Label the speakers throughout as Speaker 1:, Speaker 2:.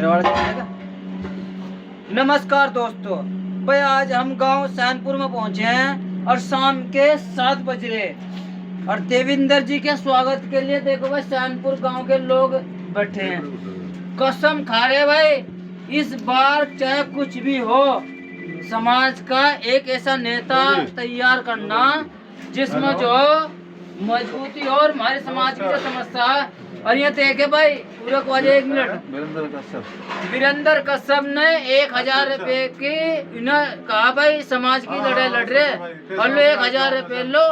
Speaker 1: मेरा वाला चलेगा। नमस्कार दोस्तों, भाई आज हम गांव सैनपुर में पहुंचे हैं और शाम के 7 बज रहे और देविंदर जी के स्वागत के लिए देखो भाई सैनपुर गांव के लोग बैठे हैं। कसम खा रहे भाई, इस बार चाहे कुछ भी हो, समाज का एक ऐसा नेता तैयार करना जिसमें जो मजबूती और हमारे समाज की जो समस्या है। और ये देखे भाई पूरा को 1 मिनट वीरेंद्र कश्यप ने 1000 रुपए की इन्हें कहा भाई समाज की लड़ाई लड़ रहे और लो 1000 रुपए लो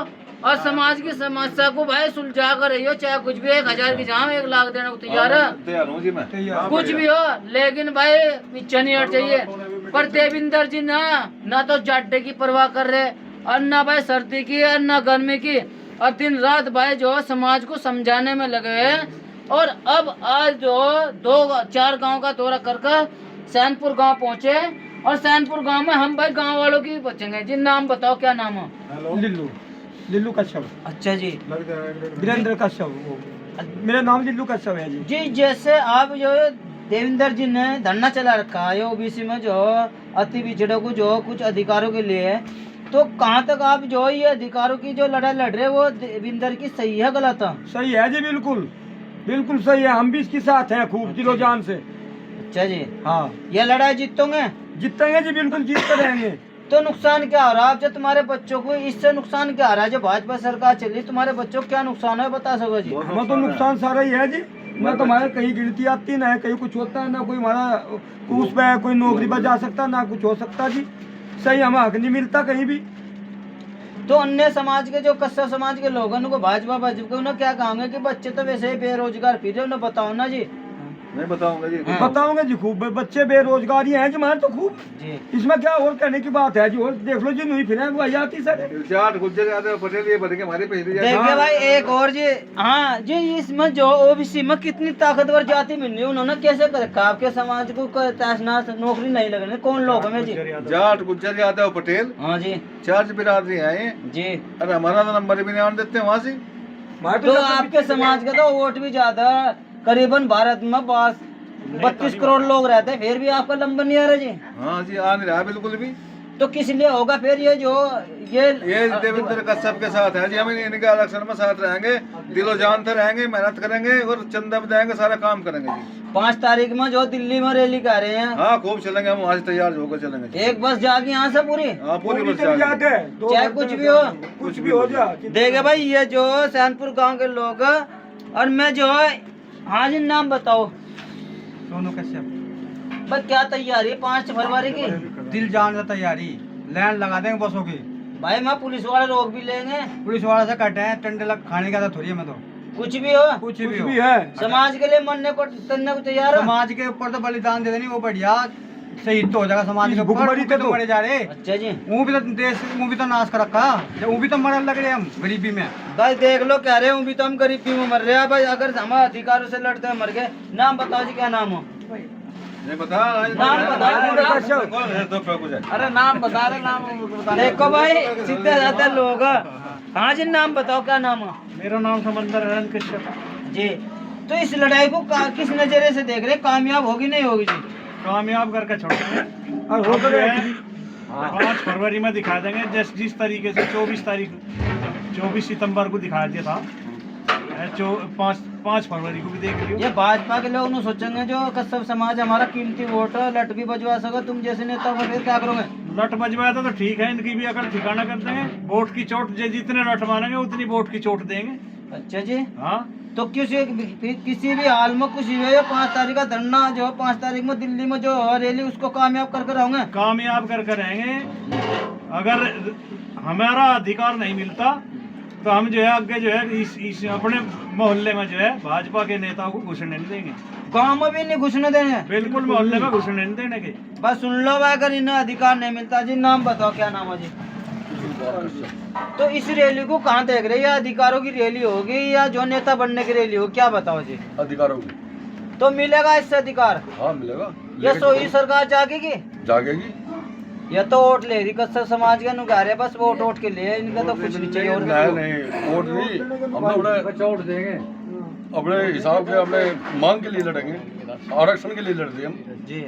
Speaker 1: और समाज की समस्या को भाई सुलझा कर रही हो, चाहे कुछ भी 1000 की जहाँ 1 लाख देने को तैयार है, कुछ भी हो, लेकिन भाई पीछे नहीं हट चाहिए। पर देविंदर जी ना तो जाड्डे की परवाह कर रहे और ना भाई सर्दी की और ना गर्मी की, और दिन रात भाई जो समाज को समझाने में लगे हैं। और अब आज जो 2-4 गांव का दौरा कर सैनपुर गांव पहुंचे और सैनपुर गांव में हम भाई गांव वालों की पूछेंगे जी। नाम बताओ, क्या नाम है?
Speaker 2: लिल्लू कश्यप।
Speaker 1: अच्छा जी,
Speaker 2: वीरेंद्र कश्यप। मेरा नाम लिल्लू कश्यप है जी।
Speaker 1: जी जैसे आप जो देविंदर जी ने धरना चला रखा है ओबीसी में जो अति पिछड़ों को जो कुछ अधिकारों के लिए, तो कहाँ तक आप जो ये अधिकारों की जो लड़ाई लड़ रहे वो देविंदर की सही है गलत है?
Speaker 2: सही है जी, बिल्कुल बिल्कुल सही है। हम भी इसके साथ हैं खूब दिलो जान से।
Speaker 1: अच्छा जी,
Speaker 2: हाँ,
Speaker 1: ये लड़ाई जीतोगे?
Speaker 2: जीतेंगे जी, बिल्कुल जीतते रहेंगे।
Speaker 1: तो नुकसान क्या हो रहा है? अब जो तुम्हारे बच्चों को इससे नुकसान क्या आ रहा है? जो भाजपा सरकार चली, तुम्हारे बच्चों को क्या नुकसान है बता सको जी?
Speaker 2: हमें तो नुकसान सारा ही है जी। ना तो हमारे कहीं गिनती आती, ना कहीं कुछ होता है, ना कोई हमारा उस पे कोई नौकरी पर जा सकता, ना कुछ हो सकता जी। सही हमें हक नहीं मिलता कहीं भी।
Speaker 1: तो अन्य समाज के जो कस्सा समाज के लोग हैं उनको भाजपा उन्हें क्या कहोगे कि बच्चे तो वैसे ही बेरोजगार फिर रहे, उन्हें बताओ ना जी।
Speaker 2: नहीं बताऊंगा जी, बताऊंगा जी। खूब बच्चे बेरोजगारी हैं जी हमारे तो खूब जी। इसमें क्या और कहने की बात है जी? और देख लो जी, नहीं फिर वो आजाती सर पटेल ये बन के हमारे
Speaker 1: देखिए भाई एक और जी। हाँ जी, इसमें जो ओबीसी में कितनी ताकतवर जाति मिल रही है, उन्होंने कैसे कर रखा आपके समाज को? नौकरी नहीं लगने कौन लोग हमें जी?
Speaker 2: जाट गुज्जर यादव पटेल।
Speaker 1: हाँ जी,
Speaker 2: 4 बिरादरी है जी। अरे हमारा तो नंबर भी नहीं आने देते वहाँ से।
Speaker 1: तो आपके समाज का तो वोट भी ज्यादा, करीबन भारत में 32 करोड़ लोग रहते हैं, फिर भी आपका नंबर नहीं आ रहा जी।
Speaker 2: हाँ जी, आ नहीं रहा बिल्कुल भी।
Speaker 1: तो किस लिए होगा फिर ये जो ये
Speaker 2: देवेंद्र कश्यप के साथ है जी। हम इनके इलेक्शन में साथ रहेंगे, दिलो जान से रहेंगे, मेहनत करेंगे और चंदा बताएंगे, सारा काम करेंगे जी।
Speaker 1: 5 तारीख में जो दिल्ली में रैली कर रहे हैं।
Speaker 2: हाँ खूब चलेंगे, हम वहाँ से तैयार होकर चलेंगे।
Speaker 1: एक बस जागी यहाँ से पूरी?
Speaker 2: हाँ पूरी बस जाके,
Speaker 1: चाहे कुछ भी हो,
Speaker 2: कुछ भी हो जाए।
Speaker 1: देखे भाई ये जो सैनपुर गांव के लोग और मैं जो है, हाँ जी नाम बताओ?
Speaker 2: सोनू कश्यप।
Speaker 1: बस क्या तैयारी 5 फरवरी की?
Speaker 2: दिल जान से तैयारी, लाइन लगा देंगे बसों की।
Speaker 1: भाई मैं पुलिस वाले रोक भी लेंगे,
Speaker 2: पुलिस वाले से कटे हैं, टंडे लग खाने का थोड़ी है। मैं तो
Speaker 1: कुछ भी हो,
Speaker 2: कुछ भी है,
Speaker 1: समाज के लिए मरने को तैरने को तैयार है।
Speaker 2: समाज के ऊपर तो बलिदान दे देनी, वो बढ़िया शहीद तो हो जाएगा समाज के ऊपर। तो मरे जा रहे।
Speaker 1: अच्छा जी,
Speaker 2: वो भी तो देश, वो भी तो नाश कर रखा, वो भी तो मरने लग रहे हम गरीबी में।
Speaker 1: भाई देख लो कह रहे हूँ भी तो हम गरीबी में मर रहे हैं भाई। अगर हमारे अधिकारों से लड़ते हैं मर गए। नाम बताओ जी, क्या नाम हो?
Speaker 2: नहीं बता,
Speaker 1: नाम बता।
Speaker 2: अरे नाम बता रहे, नाम
Speaker 1: देखो भाई सीधे जाते लोग। हाँ जी नाम बताओ, क्या नाम है?
Speaker 2: मेरा नाम समंदर है कश्यप
Speaker 1: जी। तो इस लड़ाई को किस नजरिए से देख रहे, कामयाब होगी नहीं होगी जी?
Speaker 2: कामयाब करके छोड़ेंगे और हो गए 5 फरवरी में दिखा देंगे। जिस तरीके से 24 सितंबर को दिखा दिया था, 5 फरवरी को भी देख लियो।
Speaker 1: ये भाजपा के लोग न सोचेंगे जो कश्यप समाज हमारा कीमती वोट लट भी बजवा सको, तुम जैसे नेता को फिर क्या करोगे?
Speaker 2: लट बजवाया तो ठीक है, इनकी भी अगर ठिकाना कर देंगे। वोट की चोट जितने लट मारेंगे उतनी वोट की चोट देंगे।
Speaker 1: अच्छा जी।
Speaker 2: हाँ,
Speaker 1: तो किसी भी हाल में कुछ भी 5 तारीख का धरना जो 5 तारीख में दिल्ली में जो रैली उसको कामयाब करके रहेंगे?
Speaker 2: कामयाब करके रहेंगे। अगर हमारा अधिकार नहीं मिलता तो हम जो है आगे जो है इस अपने मोहल्ले में जो है भाजपा के नेताओं को घुसने नहीं देंगे।
Speaker 1: गाँव में भी नहीं घुसने देंगे?
Speaker 2: बिल्कुल मोहल्ले में घुसने नहीं देने के।
Speaker 1: बस सुन लो भाई, अगर इन्हें अधिकार नहीं मिलता जी। नाम बताओ, क्या नाम है जी? तो इस रैली को कहाँ देख रहे हैं? या अधिकारों की रैली होगी या जो नेता बनने की रैली हो, क्या बताओ जी?
Speaker 3: अधिकारों की।
Speaker 1: तो मिलेगा इससे अधिकार?
Speaker 3: हाँ मिलेगा।
Speaker 1: या सोई सरकार जागेगी?
Speaker 3: जागेगी।
Speaker 1: या तो वोट ले रही कस्सा समाज के नुका रहे, बस वोट के लिए इनका तो कुछ नहीं चाहिए। और
Speaker 3: नहीं वोट नहीं, हम अपने
Speaker 2: वोट देंगे,
Speaker 3: अपने हिसाब के अपने मांग के लिए लड़ेंगे। आरक्षण के लिए लड़ते हम।
Speaker 1: जी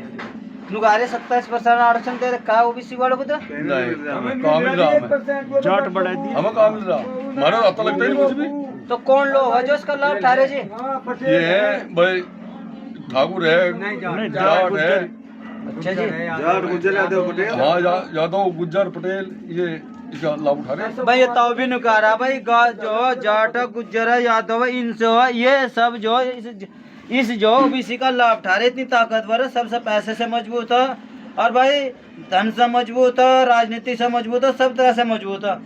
Speaker 1: नुगारे 27% आरक्षण दे रखा है ओबीसी वालों को तो।
Speaker 3: नहीं काम मिल रहा हमें,
Speaker 2: जाट बढ़ा दी
Speaker 3: हमें काम मिल रहा, हमारा आता लगता ही नहीं कुछ भी।
Speaker 1: तो कौन लोग है जो इसका लाभ उठा रहे जी?
Speaker 3: ये है भाई ठाकुर है, जाट है,
Speaker 1: अच्छा जी।
Speaker 4: जाट गुजर यादव पटेल,
Speaker 3: हाँ यादव गुज्जर पटेल, ये इसका लाभ उठा रहे हैं।
Speaker 1: भाई ये तो भी नुकारा भाई जो जाट गुज्जर है यादव इनसे हो ये सब जो इस जो ओबीसी का लाभ उठा रहे, इतनी ताकतवर है, सबसे पैसे से मजबूत है और भाई धन से मजबूत है, राजनीति से मजबूत है, सब तरह से मजबूत है।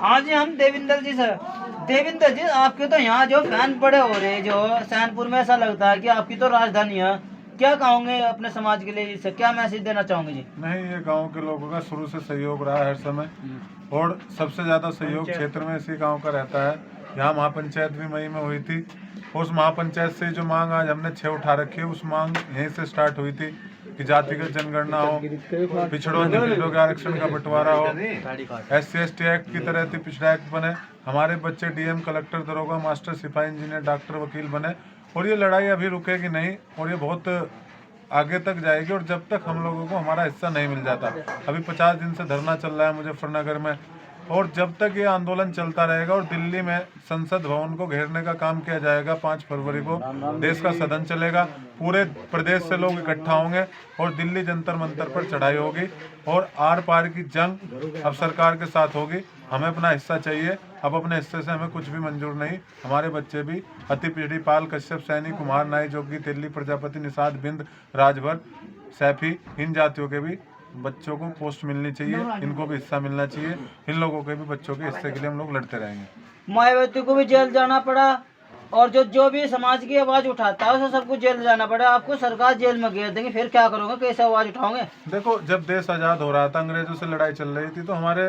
Speaker 1: हाँ जी हम देविंदर जी से, देविंदर जी आपके तो यहाँ जो फैन बड़े हो रहे हैं जो सैनपुर में, ऐसा लगता है कि आपकी तो राजधानी है। क्या कहोगे अपने समाज के लिए, इससे क्या मैसेज देना चाहोगे जी?
Speaker 5: नहीं, ये गांव के लोगों का शुरू से सहयोग रहा है हर समय, और सबसे ज्यादा सहयोग क्षेत्र में इसी गांव का रहता है। यहाँ महापंचायत भी मई में हुई थी, उस महापंचायत से जो मांग आज हमने 6 उठा रखी है, उस मांग यहीं से स्टार्ट हुई थी कि जातिगत जनगणना हो, पिछड़ों के आरक्षण का बंटवारा हो, SC/ST एक्ट की तरह पिछड़ा एक्ट बने, हमारे बच्चे DM, कलेक्टर, दरोगा, मास्टर, सिपाही, इंजीनियर, डॉक्टर, वकील बने। और ये लड़ाई अभी रुकेगी नहीं और ये बहुत आगे तक जाएगी, और जब तक हम लोगों को हमारा हिस्सा नहीं मिल जाता। अभी 50 दिन से धरना चल रहा है मुजफ्फरनगर में, और जब तक ये आंदोलन चलता रहेगा और दिल्ली में संसद भवन को घेरने का काम किया जाएगा, 5 फरवरी को देश का सदन चलेगा, पूरे प्रदेश से लोग इकट्ठा होंगे और दिल्ली जंतर मंतर पर चढ़ाई होगी और आर पार की जंग अब सरकार के साथ होगी। हमें अपना हिस्सा चाहिए, अब अपने हिस्से से हमें कुछ भी मंजूर नहीं। हमारे बच्चे भी अति पीढ़ी, पाल, कश्यप, सैनी, कुमार, नाई, जोगी, तेली, प्रजापति, निषाद, बिंद, राजभर, सैफी, इन जातियों के भी बच्चों को पोस्ट मिलनी चाहिए, इनको भी हिस्सा मिलना चाहिए। इन लोगों के भी बच्चों के हिस्से के लिए हम लोग लड़ते रहेंगे।
Speaker 1: मायावती को भी जेल जाना पड़ा और जो भी समाज की आवाज उठाता है उसे सबको जेल जाना पड़ा, आपको सरकार जेल में घेर देंगे, फिर क्या करोगे, कैसे आवाज उठाओगे?
Speaker 5: देखो, जब देश आज़ाद हो रहा था, अंग्रेजों से लड़ाई चल रही थी, तो हमारे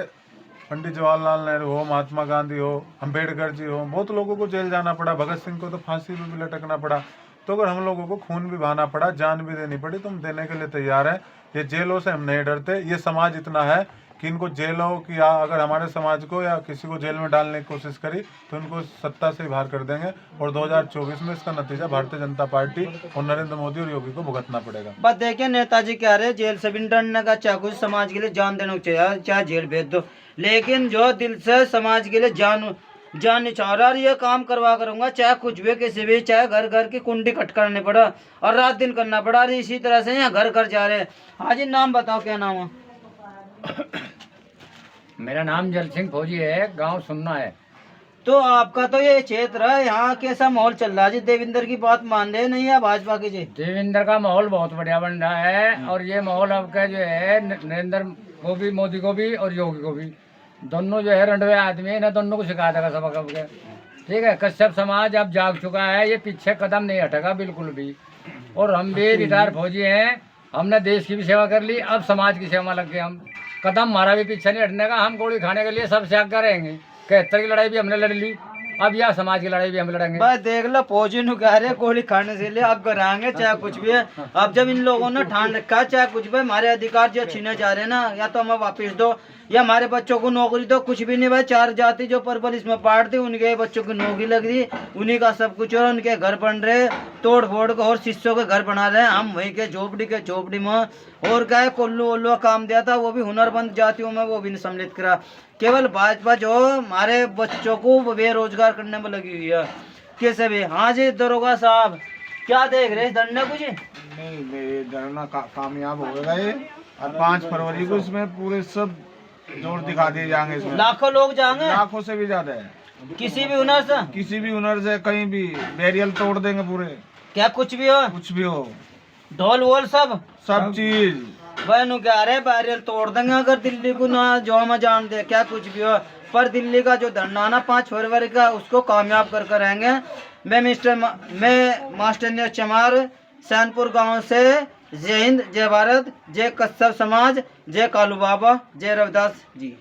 Speaker 5: पंडित जवाहरलाल नेहरू हो, महात्मा गांधी हो, अम्बेडकर जी हो, बहुत लोगों को जेल जाना पड़ा। भगत सिंह को तो फांसी पे भी लटकना पड़ा। तो अगर हम लोगों को खून भी बहाना पड़ा, जान भी देनी पड़ी, तो हम देने के लिए तैयार हैं। ये जेलों से हम नहीं डरते। ये समाज इतना है कि इनको जेलों की, अगर हमारे समाज को या किसी को जेल में डालने की कोशिश करी तो इनको सत्ता से ही बाहर कर देंगे, और 2024 में इसका नतीजा भारतीय जनता पार्टी और नरेंद्र मोदी और योगी को भुगतना पड़ेगा।
Speaker 1: बस देखिए नेताजी कह रहे जेल से भी नहीं डरने का, चाहे कुछ समाज के लिए जान देना चाहिए, चाहे जेल भेज दो, लेकिन जो दिल से समाज के लिए जान निछावर रहा, ये काम करवा करूंगा, चाहे कुछ भी किसी भी, चाहे घर घर की कुंडी कट करने पड़ा और रात दिन करना पड़ा। इसी तरह से यहाँ घर घर जा रहे हैं। हाँ जी नाम बताओ, क्या नाम है?
Speaker 6: मेरा नाम जल सिंह फौजी है, गांव सुनना है।
Speaker 1: तो आपका तो ये क्षेत्र है, यहाँ कैसा माहौल चल रहा है जी? देवेंद्र की बात मान रहे नहीं है भाजपा की जी?
Speaker 6: देवेंद्र का माहौल बहुत बढ़िया बन रहा है, और ये माहौल आपका जो है नरेंद्र को भी, मोदी को भी और योगी को भी, दोनों जो है रंडवे आदमी है, इन्हें दोनों को सिखा देगा सबक अब के। ठीक है, कश्यप समाज अब जाग चुका है, ये पीछे कदम नहीं हटेगा बिल्कुल भी। और हम भी रिटायर फौजी हैं, हमने देश की भी सेवा कर ली, अब समाज की सेवा में लग गए हम। कदम हमारा भी पीछे नहीं हटने का, हम गोली खाने के लिए सबसे आगे रहेंगे। 71 की लड़ाई भी हमने लड़ ली, अब यह समाज की लड़ाई भी हम लड़ेंगे।
Speaker 1: बस देख लो, फौजी नु कह रहे गोली खाने से लिए अब कराएंगे, चाहे कुछ भी है। अब जब इन लोगों ने ठान रखा है, चाहे कुछ भी, हमारे अधिकार जो छीने जा रहे हैं ना, या तो हमें वापस दो या हमारे बच्चों को नौकरी दो, कुछ भी नहीं भाई। 4 जाति जो परबल इसमें बांट दी, उनके बच्चों की नौकरी लग रही, उन्हीं का सब कुछ, और उनके घर बन रहे तोड़ फोड़ के, और शिष्यों के घर बना रहे हैं। हम वहीं के झोपड़ी में, और क्या है, कोल्लू वोल्लू काम दिया था, वो भी हुनरमंद जातियों में वो भी नहीं सम्मिलित करा। केवल भाजपा जो हमारे बच्चों को बेरोजगार करने में लगी हुई है कैसे भी। हाँ जी दरोगा साहब, क्या देख रहे हैं धरने को जी?
Speaker 4: नहीं धरना कामयाब होगा ये, और 5 फरवरी को इसमें पूरे सब जोर दिखा दिए जाएंगे। इसमें
Speaker 1: लाखों लोग जाएंगे,
Speaker 4: लाखों से भी ज्यादा है।
Speaker 1: किसी भी हुनर से,
Speaker 4: किसी भी हुनर से, कहीं भी बैरियल तोड़ देंगे पूरे,
Speaker 1: क्या कुछ भी हो,
Speaker 4: कुछ भी हो,
Speaker 1: ढोल वोल सब
Speaker 4: चीज
Speaker 1: बहनों कह रहे बैरियल तोड़ देंगे अगर दिल्ली को ना जो हम जान दे, क्या कुछ भी हो। पर दिल्ली का जो धरना ना 5 फरवरी का, उसको कामयाब कर रहेंगे। मैं मास्टर न्यूज चमार, सैनपुर गांव से। जय हिंद, जय भारत, जय कश्यप समाज, जय कालू बाबा, जय रविदास जी।